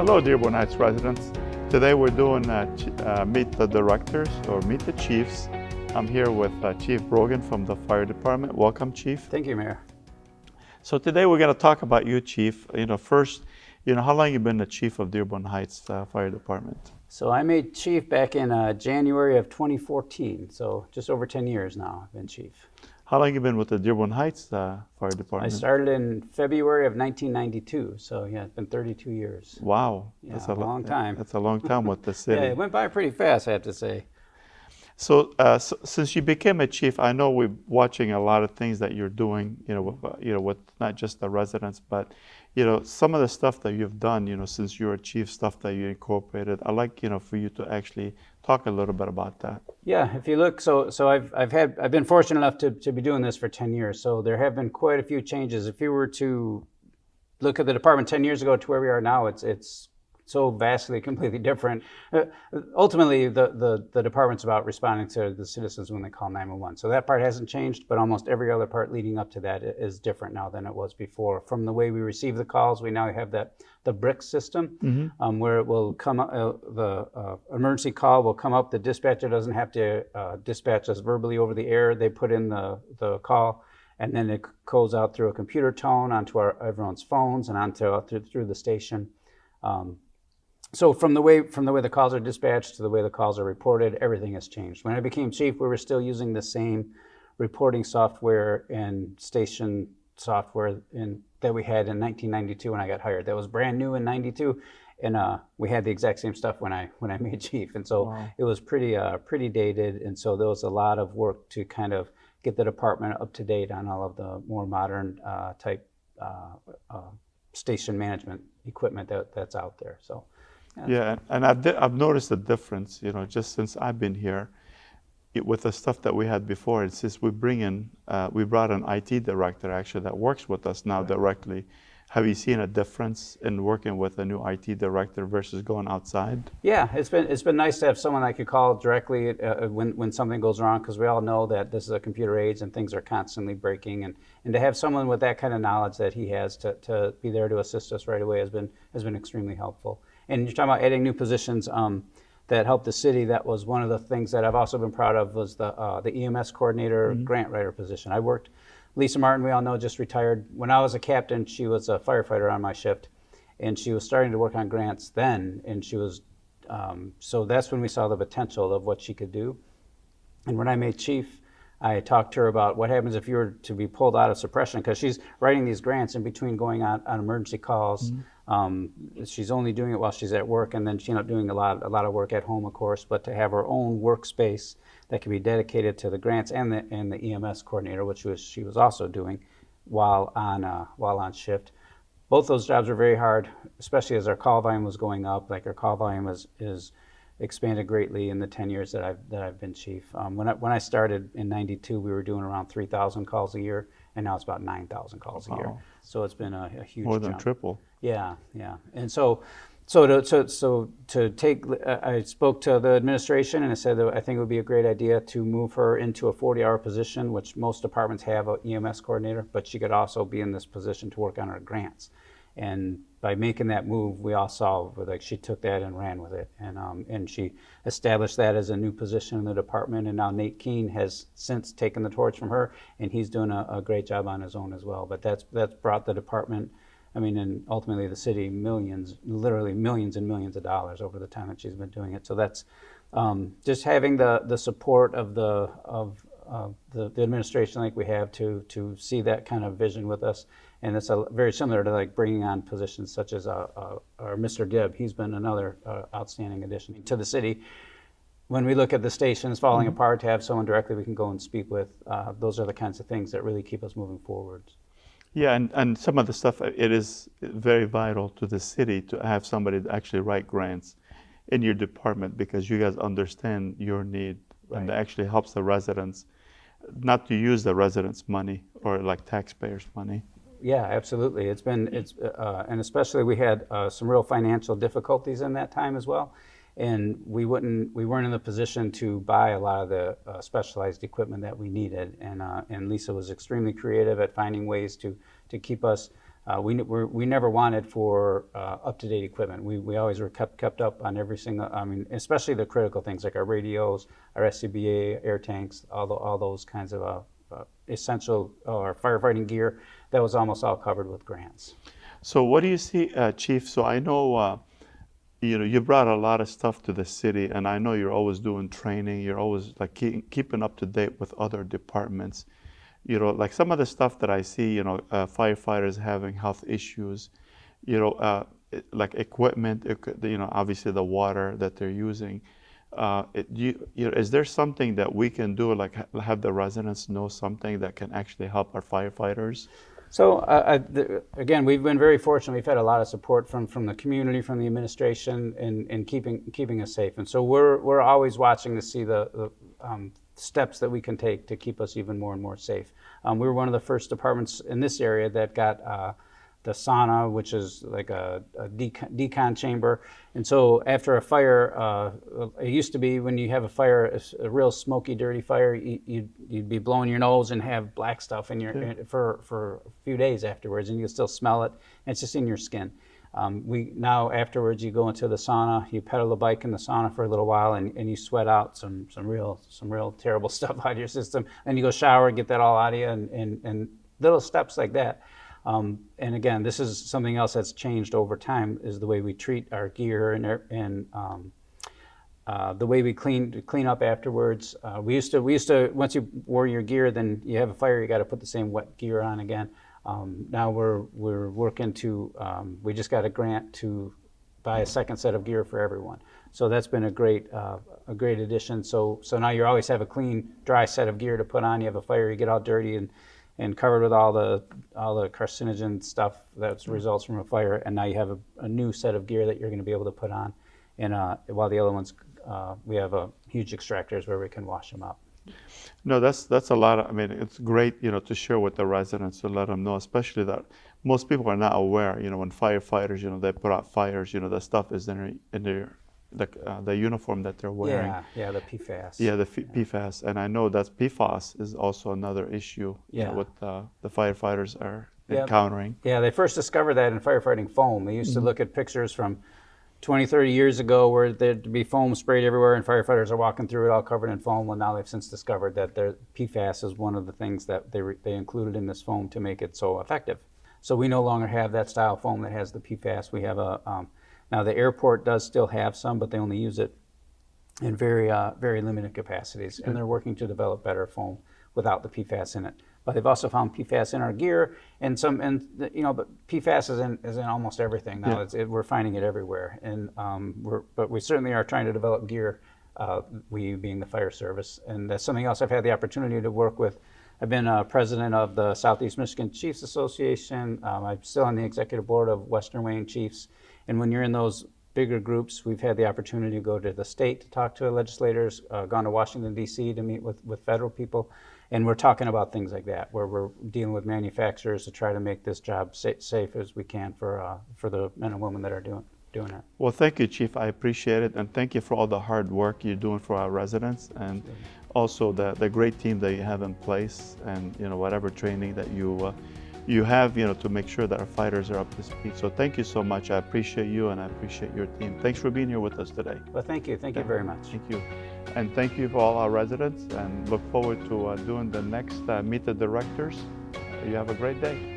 Hello, Dearborn Heights residents. Today we're doing Meet the Directors or Meet the Chiefs. I'm here with Chief Brogan from the Fire Department. Welcome, Chief. Thank you, Mayor. So today we're going to talk about you, Chief. First, how long you been the Chief of Dearborn Heights Fire Department? So I made Chief back in January of 2014, so just over 10 years now I've been Chief. How long you been with the Dearborn Heights Fire Department? I started in February of 1992, so yeah, it's been 32 years. Wow. Yeah, that's a long time. That's a long time with the city. Yeah, it went by pretty fast, I have to say. So, since you became a chief, I know we're watching a lot of things that you're doing, with not just the residents, but, some of the stuff that you've done, since you're a chief, stuff that you incorporated. I'd like, for you to actually talk a little bit about that. Yeah, if you look, so I've been fortunate enough to be doing this for 10 years. So there have been quite a few changes. If you were to look at the department 10 years ago to where we are now, it's so vastly, completely different. Ultimately, the department's about responding to the citizens when they call 911. So that part hasn't changed, but almost every other part leading up to that is different now than it was before. From the way we receive the calls, we now have the brick system, where it will come up, the emergency call will come up. The dispatcher doesn't have to dispatch us verbally over the air. They put in the call, and then it goes out through a computer tone onto everyone's phones and through the station. So from the way the calls are dispatched to the way the calls are reported, everything has changed. When I became chief, we were still using the same reporting software and station software that we had in 1992 when I got hired. That was brand new in '92, and we had the exact same stuff when I made chief. And so wow. It was pretty dated, and so there was a lot of work to kind of get the department up to date on all of the more modern type station management equipment that's out there. So. Yeah, and I've noticed a difference, just since I've been here, with the stuff that we had before. And since we brought an IT director actually that works with us now directly. Have you seen a difference in working with a new IT director versus going outside? Yeah, it's been nice to have someone I could call directly when something goes wrong, because we all know that this is a computer age and things are constantly breaking, and to have someone with that kind of knowledge that he has to be there to assist us right away has been extremely helpful. And you're talking about adding new positions that help the city. That was one of the things that I've also been proud of, was the EMS coordinator grant writer position. I worked, Lisa Martin, we all know, just retired. When I was a captain, she was a firefighter on my shift, and she was starting to work on grants then, and she was, so that's when we saw the potential of what she could do. And when I made chief, I talked to her about what happens if you were to be pulled out of suppression, because she's writing these grants in between going on emergency calls. She's only doing it while she's at work, and then she ended up doing a lot of work at home, of course. But to have her own workspace that can be dedicated to the grants and the EMS coordinator, which she was also doing while on shift. Both those jobs were very hard, especially as our call volume was going up. Like, our call volume is expanded greatly in the 10 years that I've been chief. When I started in '92, we were doing around 3,000 calls a year, and now it's about 9,000 calls a year. So it's been a huge more than jump. Triple. Yeah. And so to take, I spoke to the administration and I said that I think it would be a great idea to move her into a 40-hour position, which most departments have an EMS coordinator, but she could also be in this position to work on her grants. And by making that move, we all saw, like, she took that and ran with it, and she established that as a new position in the department. And now Nate Keene has since taken the torch from her, and he's doing a great job on his own as well. But that's brought the department, and ultimately the city, literally millions and millions of dollars over the time that she's been doing it. So that's just having the support of the administration like we have to see that kind of vision with us. And it's very similar to, like, bringing on positions such as our Mr. Gibb. He's been another outstanding addition to the city. When we look at the stations falling apart, to have someone directly we can go and speak with, those are the kinds of things that really keep us moving forward. Yeah, and some of the stuff, it is very vital to the city to have somebody to actually write grants in your department, because you guys understand your need, and it actually helps the residents not to use the residents' money or like taxpayers' money. Yeah, absolutely. And especially we had some real financial difficulties in that time as well, and we weren't in the position to buy a lot of the specialized equipment that we needed. And Lisa was extremely creative at finding ways to keep us We never wanted for up-to-date equipment. We always were kept up on every single, I mean, especially the critical things like our radios, our SCBA, air tanks, all those kinds of essential or firefighting gear. That was almost all covered with grants. So what do you see, Chief? So I know, you brought a lot of stuff to the city, and I know you're always doing training. You're always like keeping up to date with other departments. Like some of the stuff that I see, firefighters having health issues, like equipment, obviously the water that they're using. Is there something that we can do, like have the residents know something that can actually help our firefighters? So again, we've been very fortunate. We've had a lot of support from the community, from the administration, in keeping us safe. And so we're always watching to see the steps that we can take to keep us even more and more safe. We were one of the first departments in this area that got the sauna, which is like a decon chamber. And so after a fire, it used to be when you have a fire, a real smoky, dirty fire, you'd be blowing your nose and have black stuff in your for a few days afterwards, and you can still smell it. And it's just in your skin. Now afterwards, you go into the sauna, you pedal the bike in the sauna for a little while, and you sweat out some real terrible stuff out of your system. Then you go shower, get that all out of you, and little steps like that. And again, this is something else that's changed over time, is the way we treat our gear and the way we clean up afterwards. We used to once you wore your gear, then you have a fire, you got to put the same wet gear on again. Now we're working to we just got a grant to buy a second set of gear for everyone. So that's been a great addition. So now you always have a clean, dry set of gear to put on. You have a fire, you get all dirty and covered with all the carcinogen stuff that results from a fire, and now you have a new set of gear that you're going to be able to put on. And while the other ones, we have huge extractors where we can wash them up. No, that's a lot of, I mean, it's great, to share with the residents, to let them know, especially that most people are not aware, when firefighters, they put out fires, the stuff is in their the uniform that they're wearing. Yeah, the PFAS. Yeah, the PFAS, and I know that PFAS is also another issue. What the firefighters are encountering. Yeah, they first discovered that in firefighting foam. They used to look at pictures from 20, 30 years ago where there'd be foam sprayed everywhere and firefighters are walking through it all covered in foam. Well, now they've since discovered that their PFAS is one of the things that they included in this foam to make it so effective. So we no longer have that style foam that has the PFAS. We have now the airport does still have some, but they only use it in very limited capacities, and they're working to develop better foam without the PFAS in it. But they've also found PFAS in our gear, but PFAS is in almost everything now. We're finding it everywhere, and but we certainly are trying to develop gear. We being the fire service, and that's something else I've had the opportunity to work with. I've been president of the Southeast Michigan Chiefs Association. I'm still on the executive board of Western Wayne Chiefs. And when you're in those bigger groups, we've had the opportunity to go to the state to talk to legislators, gone to Washington, D.C. to meet with federal people. And we're talking about things like that, where we're dealing with manufacturers to try to make this job safe as we can for the men and women that are doing it. Well, thank you, Chief. I appreciate it. And thank you for all the hard work you're doing for our residents, and also the great team that you have in place, and whatever training that you have, to make sure that our fighters are up to speed. So thank you so much. I appreciate you, and I appreciate your team. Thanks for being here with us today. Well, thank you. Thank you very much. Thank you. And thank you for all our residents, and look forward to doing the next Meet the Directors. You have a great day.